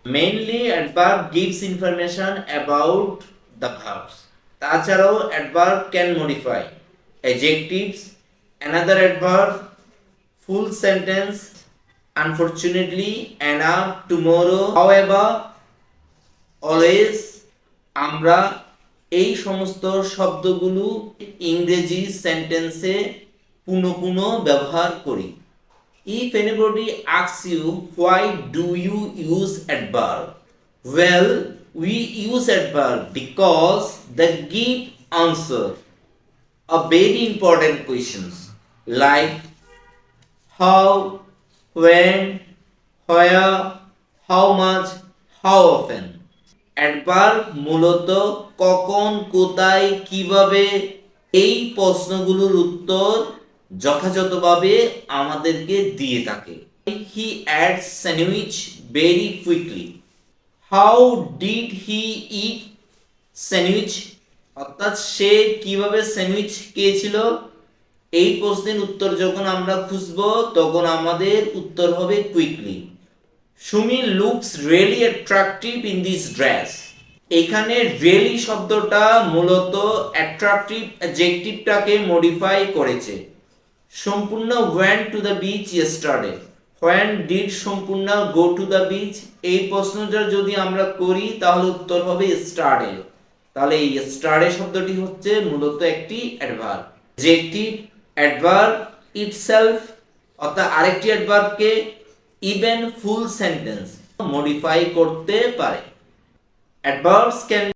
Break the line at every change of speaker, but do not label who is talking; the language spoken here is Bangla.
Mainly adverb gives information about the verbs. তাছাড়াও adverb can modify adjectives, another adverb, full sentence, unfortunately, enough, tomorrow, however, always. আমরা এই সমস্ত শব্দগুলো ইংরেজি সেন্টেন্সে পুনঃ পুনঃ ব্যবহার করি। If anybody asks you why do you use adverb, well, we use adverb because they give answer a very important questions like how, when, where, how much, how often. Adverb মূলত কখন, কোথায়, কিভাবে এই প্রশ্নগুলোর উত্তর যথাযথভাবে আমাদেরকে দিয়ে থাকে। He ate sandwich very quickly. How did he eat sandwich? অর্থাৎ সে কিভাবে স্যান্ডউইচ খেয়েছিল। এই প্রশ্নের উত্তর যখন আমরা খুঁজব তখন আমাদের উত্তর হবে quickly. Sumi looks really attractive in this dress. এখানে রিয়েলি শব্দটা মূলত অ্যাট্রাকটিভ অ্যাডজেক্টিভটাকে মডিফাই করেছে। Sampurna went to the beach yesterday. When did Sampurna go two the beach? এই প্রশ্নটা যদি আমরা করি তাহলে উত্তর হবে স্টারডে। তাহলে এই স্টারডে শব্দটি হচ্ছে মূলত একটি অ্যাডভার্ব। অ্যাডজেক্টিভ অ্যাডভার্ব ইটসেলফ অর্থাৎ আরেকটি অ্যাডভার্বকে ইভেন ফুল সেন্টেন্স মডিফাই করতে পারে। Adverbs can